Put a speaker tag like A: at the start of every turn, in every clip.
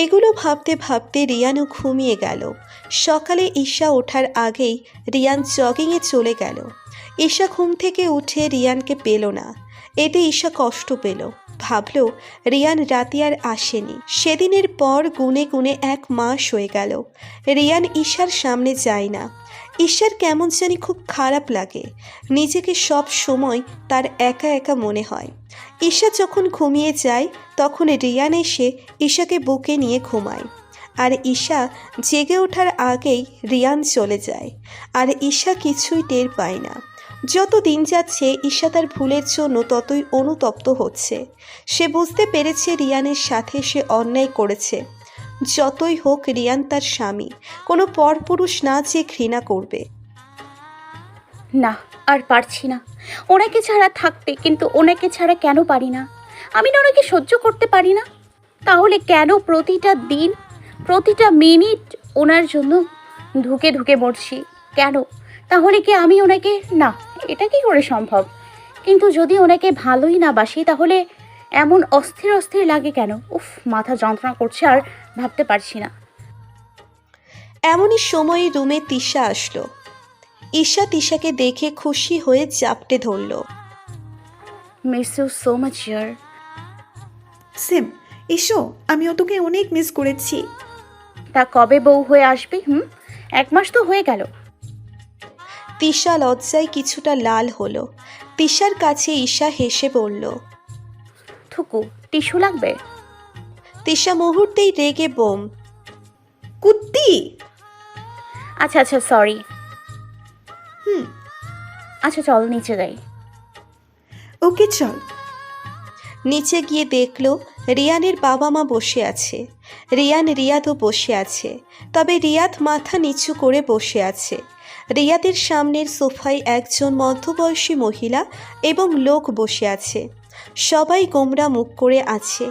A: এগুলো ভাবতে ভাবতে রিয়ানও ঘুমিয়ে গেল। সকালে ঈশা ওঠার আগেই রিয়ান জগিংয়ে চলে গেল। ঈশা ঘুম থেকে উঠে রিয়ানকে পেল না। এতে ঈশা কষ্ট পেল। ভাবল রিয়ান রাতে আর আসেনি। সেদিনের পর গুনে গুনে 1 মাস হয়ে গেল। রিয়ান ঈশার সামনে যায় না। ঈশার কেমন জানি খুব খারাপ লাগে। নিজেকে সব সময় তার একা একা মনে হয়। ঈশা যখন ঘুমিয়ে যায় তখন রিয়ান এসে ঈশাকে বুকে নিয়ে ঘুমায়। আর ঈশা জেগে ওঠার আগেই রিয়ান চলে যায়। আর ঈশা কিছুই টের পায় না। যত দিন যাচ্ছে ঈশা তার ভুলের জন্য ততই অনুতপ্ত হচ্ছে। সে বুঝতে পেরেছে রিয়ানের সাথে সে অন্যায় করেছে। যতই হোক রিয়ান তার স্বামী, কোনো পরপুরুষ না যে ঘৃণা করবে।
B: না, আর পারছি না ওনাকে ছাড়া থাকতে, কিন্তু ওনাকে ছাড়া কেন পারি না? আমি না ওনাকে সহ্য করতে পারি না। তাহলে কেন প্রতিটা দিন, প্রতিটা মিনিট ওনার জন্য ধুকে ধুকে মরছি কেন? তাহলে কি আমি ওনাকে, না, এটা কি করে সম্ভব? কিন্তু যদি ওনাকে ভালোই না বাসি তাহলে এমন অস্থির অস্থির লাগে কেন? উফ, মাথা যন্ত্রণা করছে আর ভাবতে পারছি না।
A: এমনই সময় রুমে তিশা আসলো। ঈশা তিশাকে দেখে খুশি হয়ে জাপটে ধরল।
B: মিস ইউ সো মাচ ইয়ার।
C: সেম, এসো, আমিও তোকে অনেক মিস করেছি।
B: তা কবে বউ হয়ে আসবি? 1 মাস তো হয়ে গেল।
A: তিশা লজ্জায় কিছুটা লাল হলো। তিশার কাছে ঈশা হেসে বলল।
B: থুকু, টিস্যু লাগবে?
A: তিশা মুহূর্তেই রেগে বোম।
C: কুত্তি!
B: আচ্ছা আচ্ছা, সরি।
C: হুম।
B: আচ্ছা চল নিচে যাই।
C: ওকে চল।
A: নিচে গিয়ে দেখল রিয়ানের বাবা মা বসে আছে। রিয়ান রিয়াদও বসে আছে, তবে রিয়াদ মাথা নিচু করে বসে আছে। রিয়াদের সামনের সোফায় একজন মধ্যবয়সী মহিলা এবং লোক বসে আছে। সবাই গোমরা মুখ করে আছে।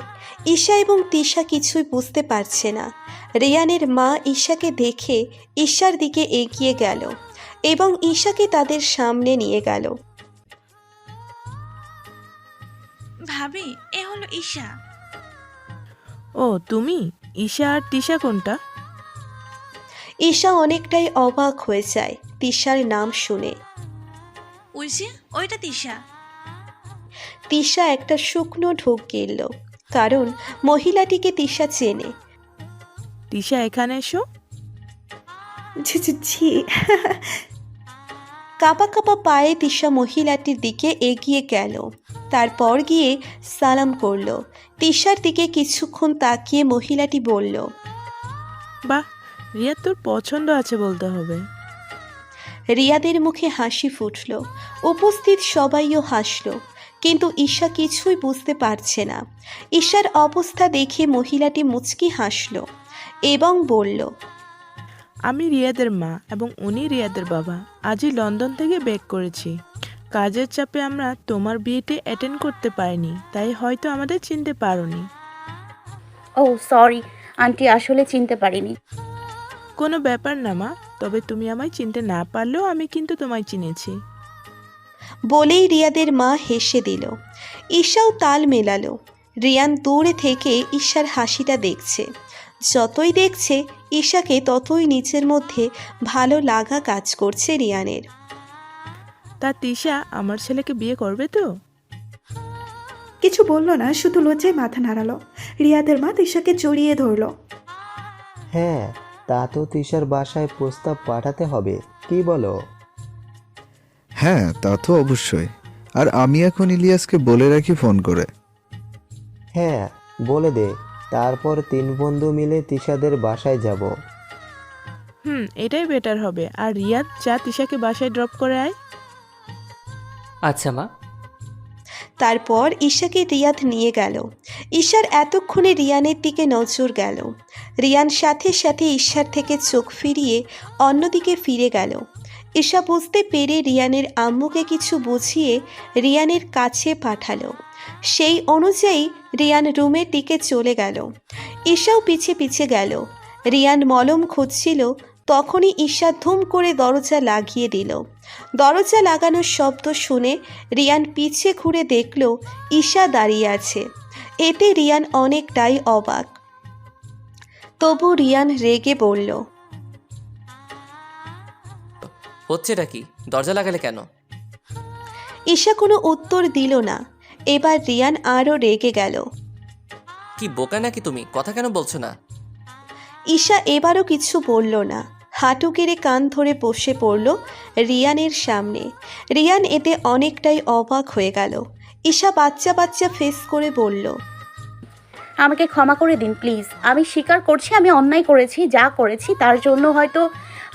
A: ঈশা এবং তিশা কিছুই বুঝতে পারছে না। রিয়ানের মা ঈশাকে দেখে ঈশার দিকে এগিয়ে গেল এবং ঈশাকে তাদের সামনে নিয়ে গেল।
D: ভাবি, এ হলো ঈশা।
E: ও তুমি? ঈশা আর তিশা কোনটা?
A: ঈশা অনেকটাই অবাক হয়ে যায় তিশার নাম শুনে।
D: ওই যে, ওইটা তিশা।
A: তিশা একটা শুকনো ঢোক গেল, কারণ মহিলাটিকে তিশা চেনে।
E: তিশা এখানে এসো।
C: ছি ছি ছি।
A: কাঁপা কাঁপা পায়ে তিশা মহিলাটির দিকে এগিয়ে গেল। তারপর গিয়ে সালাম করল। তিশার দিকে কিছুক্ষণ তাকিয়ে মহিলাটি বলল।
E: বাহ, রিয়া তোর পছন্দ আছে বলতে হবে।
A: রিয়াদের মুখে হাসি ফুটল। উপস্থিত সবাইও হাসল, কিন্তু ঈশা কিছুই বুঝতে পারছে না। ঈশার অবস্থা দেখে মহিলাটি মুচকি হাসল এবং বলল।
E: আমি রিয়াদের মা এবং উনি রিয়াদের বাবা। আজই লন্ডন থেকে ব্যাক করেছি। কাজের চাপে আমরা তোমার বিয়েতে অ্যাটেন্ড করতে পারিনি, তাই হয়তো আমাদের চিনতে পারোনি।
B: ও সরি আন্টি, আসলে চিনতে পারিনি।
E: কোনো ব্যাপার না মা, তবে তুমি আমায় চিনতে না পারলেও আমি কিন্তু তোমায় চিনেছি।
A: বলেই রিয়াদের মা হেসে দিল। ঈশাও তাল মেলালো। রিয়ান দূরে থেকে ঈশার হাসিটা দেখছে। যতই দেখছে ঈশাকে ততই নিজের মধ্যে ভালো লাগা কাজ করছে রিয়ানের।
E: তা তিশা আমার ছেলেকে বিয়ে করবে তো?
C: কিছু বললো না, শুধু লজ্জায় মাথা নাড়ালো। রিয়াদের মা তিশাকে জড়িয়ে ধরলো।
F: হ্যাঁ, তা তো তিশার বাসায় প্রস্তাব পাঠাতে হবে, কি বলো?
G: হ্যাঁ, তা তো অবশ্যই। আর আমি এখন ইলিয়াসকে বলে রাখি ফোন করে।
F: হ্যাঁ, বলে দে। তারপর 3 বন্ধু মিলে তিশাদের বাসায় যাব।
E: এটাই বেটার হবে। আর রিয়াদ, যা তিশাকে বাসায় ড্রপ করে আয়।
H: আচ্ছা মা।
A: তারপর ঈশাকে রিয়াদ নিয়ে গেল। ঈশার এতক্ষণে রিয়ানের দিকে নজর গেল। রিয়ান সাথে সাথে ঈশার থেকে চোখ ফিরিয়ে অন্যদিকে ফিরে গেল। ঈশা বুঝতে পেরে রিয়ানের আম্মুকে কিছু বুঝিয়ে রিয়ানের কাছে পাঠালো। সেই অনুযায়ী রিয়ান রুমের দিকে চলে গেল। ঈশাও পিছে পিছে গেল। রিয়ান মলম খুঁজছিল, তখনই ঈশা ধুম করে দরজা লাগিয়ে দিল। দরজা লাগানোর শব্দ শুনে রিয়ান পিছে ঘুরে দেখল ঈশা দাঁড়িয়ে আছে। এতে রিয়ান অনেকটাই অবাক। তবু রিয়ান রেগে বলল,
H: হচ্ছেটা কি? দরজা লাগালে কেন?
A: ঈশা কোনো উত্তর দিল না। এবার রিয়ান আরও রেগে গেল।
H: কি বোকা নাকি তুমি? কথা কেন বলছো না?
A: ঈশা এবারও কিছু বলল না। হাঁটু গেড়ে কান ধরে বসে পড়ল রিয়ানের সামনে। রিয়ান এতে অনেকটাই অবাক হয়ে গেল। ঈশা বাচ্চা বাচ্চা ফেস করে বলল,
B: আমাকে ক্ষমা করে দিন প্লিজ। আমি স্বীকার করছি আমি অন্যায় করেছি, যা করেছি তার জন্য হয়তো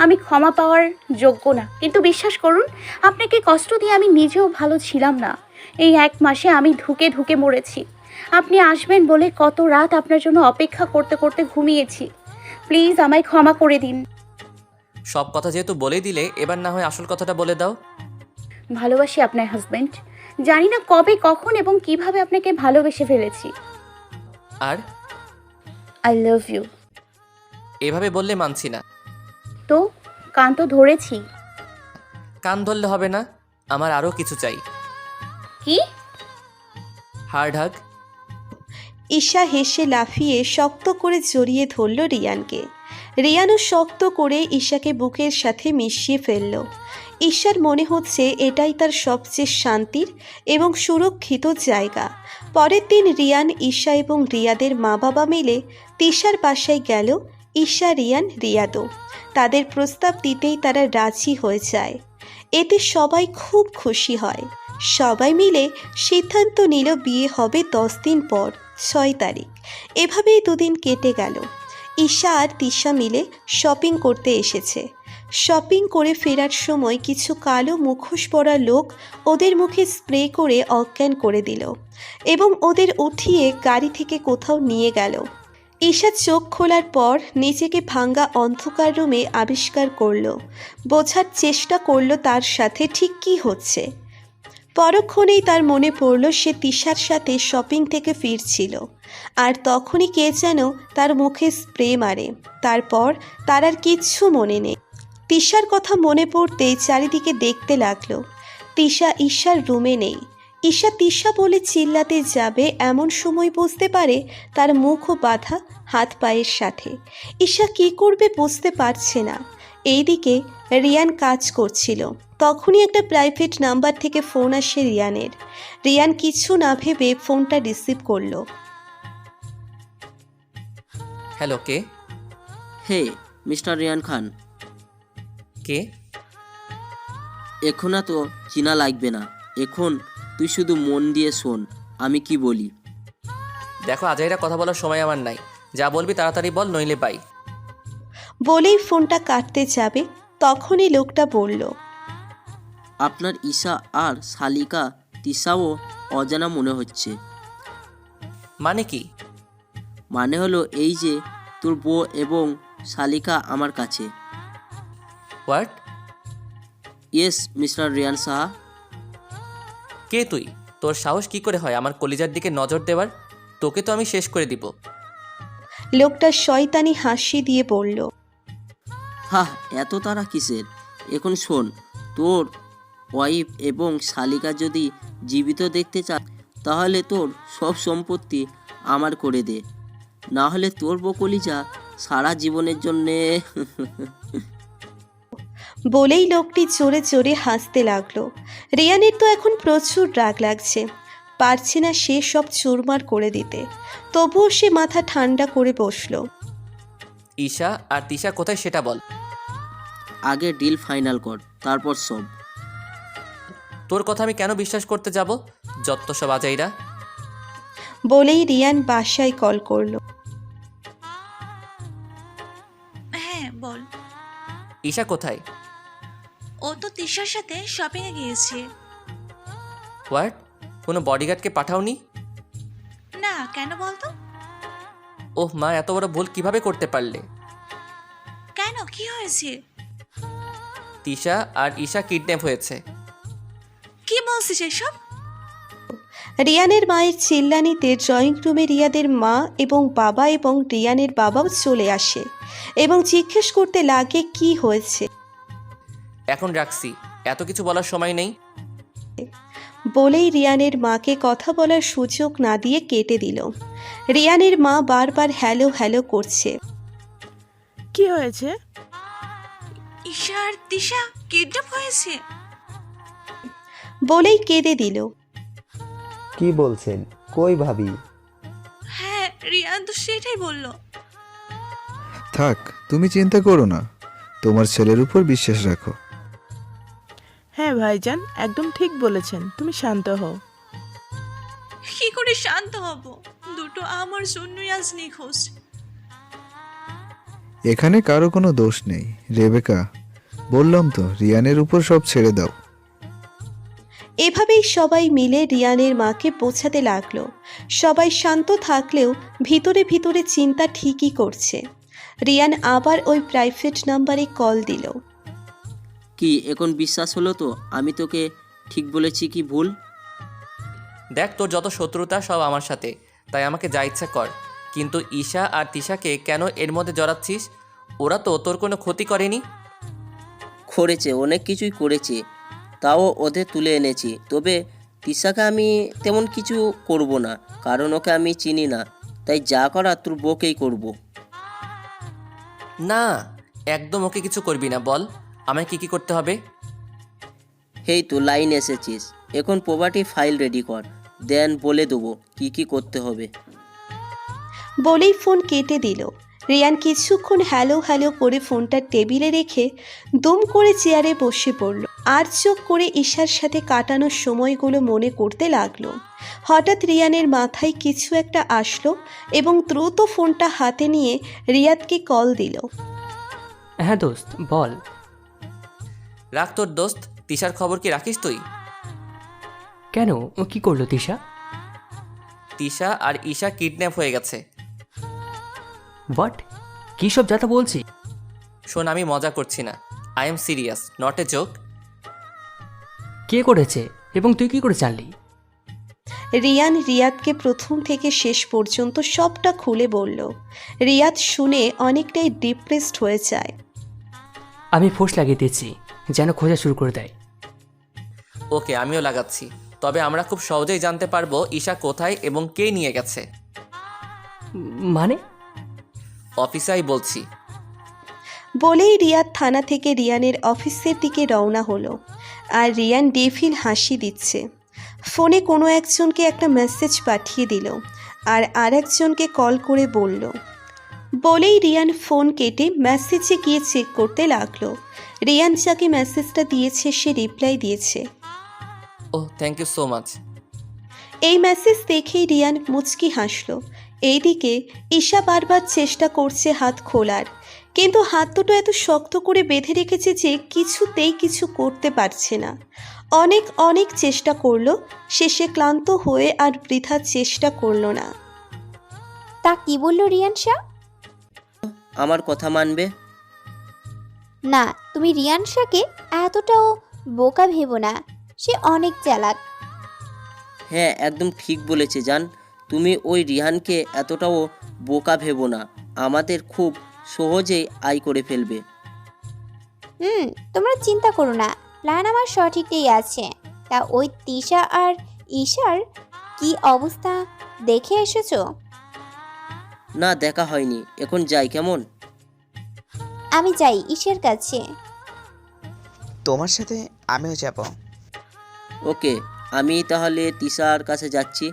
B: আমি ক্ষমা পাওয়ার যোগ্য না, কিন্তু বিশ্বাস করুন আপনাকে কষ্ট দিয়ে আমি নিজেও ভালো ছিলাম না। এই 1 মাসে আমি ধুকে ধুকে মরেছি। আপনি আসবেন বলে কত রাত আপনার জন্য অপেক্ষা করতে করতে ঘুমিয়েছি। প্লিজ আমায় ক্ষমা করে দিন।
H: সব কথা যেহেতু বলেই দিলে, এবার না হয় আসল কথাটা বলে দাও।
B: ভালোবাসি আপনার হাজব্যান্ড। জানি না কবে, কখন এবং কিভাবে আপনাকে ভালোবেসে ফেলেছি।
H: আর
B: আই লাভ ইউ।
H: এভাবে বললে মানছি না।
B: তো কান তো ধরেছি।
H: কান ধরলে হবে না, আমার আরও কিছু চাই।
B: কি?
H: হার্ড হাগ।
A: ঈশা হেসে লাফিয়ে শক্ত করে জড়িয়ে ধরল রিয়ানকে। রিয়ানও শক্ত করে ঈশাকে বুকের সাথে মিশিয়ে ফেলল। ঈশার মনে হচ্ছে এটাই তার সবচেয়ে শান্তির এবং সুরক্ষিত জায়গা। পরের দিন রিয়ান, ঈশা এবং রিয়াদের মা বাবা মিলে তিশার বাসায় গেল। ঈশা, রিয়ান, রিয়াদও। তাদের প্রস্তাব দিতেই তারা রাজি হয়ে যায়। এতে সবাই খুব খুশি হয়। সবাই মিলে সিদ্ধান্ত নিল বিয়ে হবে 10 দিন পর, 6 তারিখ। এভাবেই 2 দিন কেটে গেল। ঈশা আর তিশা মিলে শপিং করতে এসেছে। শপিং করে ফেরার সময় কিছু কালো মুখোশ পরা লোক ওদের মুখে স্প্রে করে অজ্ঞান করে দিল এবং ওদের উঠিয়ে গাড়ি থেকে কোথাও নিয়ে গেল। ঈশা চোখ খোলার পর নিজেকে ভাঙ্গা অন্ধকার রুমে আবিষ্কার করলো। বোঝার চেষ্টা করলো তার সাথে ঠিক কী হচ্ছে। পরক্ষণেই তার মনে পড়ল সে তিশার সাথে শপিং থেকে ফিরছিল, আর তখনই কে যেন তার মুখে স্প্রে মারে। তারপর তার আর কিচ্ছু মনে নেই। তিশার কথা মনে পড়তেই চারিদিকে দেখতে লাগলো। তিশা ঈশার রুমে নেই। ঈশা তিশা বলে চিল্লাতে যাবে এমন সময় বুঝতে পারে তার মুখও বাঁধা হাত পায়ের সাথে। ঈশা কী করবে বুঝতে পারছে না। এইদিকে রিয়ান কাজ করছিল। তখনই একটা প্রাইভেট নাম্বার থেকে ফোন আসে রিয়ানের। রিয়ান কিছু না ভেবে ফোনটা রিসিভ করলো।
H: হ্যালো, কে?
I: হে মিস্টার রিয়ান খান।
H: কে?
I: এখন তো চিনা লাগবে না। এখন তুই শুধু মন দিয়ে শোন আমি কি বলি।
H: দেখো, আজাইরা কথা বলার সময় আমার নাই। যা বলবি তাড়াতাড়ি বল, নইলে বাই।
A: বলেই ফোনটা কাটতে যাবে, তখনই লোকটা বলল,
I: আপনার ঈশা আর শালিকা তিশাও অজানা মনে হচ্ছে।
H: মানে কি?
I: মানে হলো এই যে তোর বউ এবং শালিকা আমার কাছে।
H: What?
I: Yes mister Rian Saha.
H: কে তুই? তোর সাহস কি করে হয় আমার কলিজার দিকে নজর দেওয়ার? তোকে তো আমি শেষ করে দিব।
A: লোকটা শয়তানি হাসি দিয়ে বলল,
I: হা, এত তারা কিসের? এখন শোন, তোর ওয়াইফ এবং শালিকা যদি জীবিত দেখতে চা তাহলে তোর সব সম্পত্তি আমার করে দে, না হলে তোর বকলিজা সারা জীবনের জন্যে।
A: বলেই লোকটি জোরে জোরে হাসতে লাগলো। রিয়ানের তো এখন প্রচুর রাগ লাগছে, পারছে না সে সব চুরমার করে দিতে। তবুও সে মাথা ঠান্ডা করে বসলো।
H: ঈশা আর তিশা কোথায় সেটা বল।
I: আগে ডিল ফাইনাল কর, তারপর সব।
H: তোর কথা আমি কেন বিশ্বাস করতে যাব? যত সব আজাইরা।
A: বলেই রিয়ান বাসায় কল করলো।
D: হ্যাঁ বল।
H: ঈশা কোথায়?
D: ও তো তিশার সাথে শপিংয়ে গিয়েছে।
H: হোয়াট? কোনো বডিগার্ডকে পাঠাওনি?
D: না, কেন বলতো?
H: ওহ মা, এত বড় ভুল কিভাবে করতে পারলে?
D: কেন, কি হয়েছে?
H: তিশা আর ঈশা কিডন্যাপ হয়েছে।
D: কি বলছিস এসব?
A: রিয়ানের মায়ের চিল্লানিতে ড্রয়িং রুমে রিয়াদের মা এবং বাবা এবং রিয়ানের বাবাও চলে আসে এবং জিজ্ঞেস করতে লাগে কি হয়েছে।
H: এখন রাখছি, এত কিছু বলার সময় নেই।
A: বলেই রিয়ানের মাকে কথা বলার সুযোগ না দিয়ে কেটে দিল। রিয়ানের মা বারবার হ্যালো হ্যালো করছে।
E: কি হয়েছে?
D: ঈশা আর তিশা কিডন্যাপ হয়েছে।
A: বলেই কেঁদে দিল।
F: কি বলছেন? কই ভাবি?
D: হ্যাঁ, রিয়ান তো সেটাই বললো।
G: থাক, তুমি চিন্তা করো না, তোমার ছেলের উপর বিশ্বাস রাখো।
E: হ্যাঁ ভাইজান, একদম ঠিক বলেছেন, তুমি শান্ত হও।
D: কি করে শান্ত হব? দুটো আমার জন্যই আজ নিখোঁজ।
G: এখানে কারো কোনো দোষ নেই রেবেকা, বললাম তো রিয়ানের উপর সব ছেড়ে দাও।
A: এভাবেই সবাই মিলে রিয়ানের মাকে বোঝাতে লাগলো। সবাই শান্ত থাকলেও ভিতরে ভিতরে চিন্তা ঠিকই করছে। রিয়ান আবার ওই প্রাইভেট নাম্বারে কল দিল।
I: কি এখন বিশ্বাস হলো তো আমি তোকে ঠিক বলেছি কি ভুল?
H: দেখ, তোর যত শত্রুতা সব আমার সাথে, তাই আমাকে যা ইচ্ছা কর, কিন্তু ঈশা আর তিশাকে কেন এর মধ্যে জড়াচ্ছিস? ওরা তো তোর কোনো ক্ষতি করেনি।
I: করেছে, অনেক কিছুই করেছে, তাও ওদের তুলে এনেছি। তবে তিশাকে আমি তেমন কিছু করব না, কারণ ওকে আমি চিনি না, তাই যা করা তোর বউকেই করব।
H: না, একদম ওকে কিছু করবি না। বল আমায় কি কি করতে হবে?
I: হেই তো লাইন এসেছিস, এখন প্রপার্টি ফাইল রেডি কর, দেন বলে দেবো কি কি করতে হবে।
A: বলেই ফোন কেটে দিল। রিয়ান কিছুক্ষণ হ্যালো হ্যালো করে ফোনটা টেবিলে রেখে দুম করে চেয়ারে বসে পড়ল আর চোখ করে ঈশার সাথে কাটানোর সময়গুলো মনে করতে লাগলো। হঠাৎ রিয়ানের মাথায় কিছু একটা আসলো এবং দ্রুত ফোনটা হাতে নিয়ে রিয়াদকে কল দিল।
J: হ্যাঁ দোস্ত, বল।
H: রাখ তোর দোস্ত, তিশার খবর কি রাখিস তুই?
J: কেন, ও কি করলো তিশা?
H: তিশা আর ঈশা কিডন্যাপ হয়ে গেছে।
J: হোয়াট? কী সব যাতা বলছি?
H: শোন, আমি মজা করছি না, I am serious, not a joke.
J: কে করেছে এবং তুই কি করে জানলি?
A: রিয়ান রিয়াদকে প্রথম থেকে শেষ পর্যন্ত সবটা খুলে বলল। রিয়াদ শুনে অনেকটাই ডিপ্রেসড হয়ে যায়।
J: আমি ফোর্স লাগিয়ে দিচ্ছি যেন খোঁজা শুরু করে দেয়।
H: ওকে, আমিও লাগাচ্ছি, তবে আমরা খুব সহজেই জানতে পারবো ঈশা কোথায় এবং কে নিয়ে গেছে।
J: মানে?
H: অফিসাই বলছি।
A: বলেই রিয়াদ থানা থেকে রিয়ানের অফিসের দিকে রওনা হলো। আর রিয়ান ডেভিল হাসি দিচ্ছে। ফোনে কোনো একজনকে একটা মেসেজ পাঠিয়ে দিল আর একজনকে কল করে বলল। বলেই রিয়ান ফোন কেটে মেসেজে গিয়ে চেক করতে লাগলো। রিয়ান যাকে মেসেজটা দিয়েছে সে রিপ্লাই দিয়েছে।
H: ওহ, থ্যাংক ইউ সো মাচ।
A: এই মেসেজ দেখেই রিয়ান মুচকি হাসল। এইদিকে ঈশা বারবার চেষ্টা করছে হাত খোলার, কিন্তু হাত দুটো এত শক্ত করে বেঁধে রেখেছে যে কিছুতেই কিছু করতে পারছে না। অনেক অনেক চেষ্টা করলো, শেষে ক্লান্ত হয়ে আর বৃথা চেষ্টা করলো না।
B: তা কি বলল রিয়ান শাহ?
I: আমার কথা মানবে?
B: না, তুমি রিয়ান শাহকে এতটাও বোকা ভেবো না, সে অনেক চালাক।
I: হ্যাঁ, একদম ঠিক বলেছে জান, তুমি ওই রিহানকে এতটাও বোকা ভেবো না, আমাদের খুব সহজেই আয় করে ফেলবে।
B: তোমরা চিন্তা করো না, প্ল্যান আমার সঠিকই আছে। তা ওই তিশা আর ঈশার কি অবস্থা দেখে এসেছো?
I: না, দেখা হয়নি, এখন যাই কেমন?
B: আমি যাই ঈশার কাছে।
K: তোমার সাথে আমিও যাব।
I: ওকে, আমি তাহলে তিশার কাছে যাচ্ছি।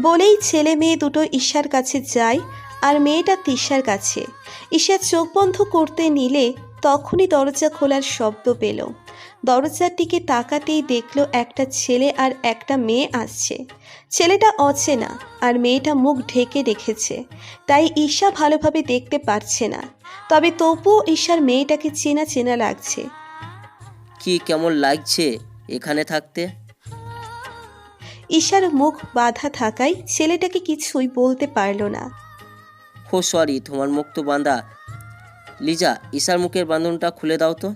A: বলেই ছেলে মেয়ে দুটো ঈশার কাছে যায় আর মেয়েটা তিশার কাছে। ঈশা চোখ বন্ধ করতে নিলে তখনই দরজা খোলার শব্দ পেল। দরজার দিকে তাকাতেই দেখলো একটা ছেলে আর একটা মেয়ে আসছে। ছেলেটা অচেনা আর মেয়েটা মুখ ঢেকে রেখেছে, তাই ঈশা ভালোভাবে দেখতে পারছে না। তবে তবুও ঈশার মেয়েটাকে চেনা চেনা লাগছে।
I: কি কেমন লাগছে এখানে থাকতে?
A: ঈশার মুখ বাঁধা থাকায় ছেলেটাকে কিছুই বলতে পারল না।
I: ও সরি, তোমার মুখ তো বাঁধা। লিজা, ঈশার মুখের বাঁধনটা খুলে দাও তো।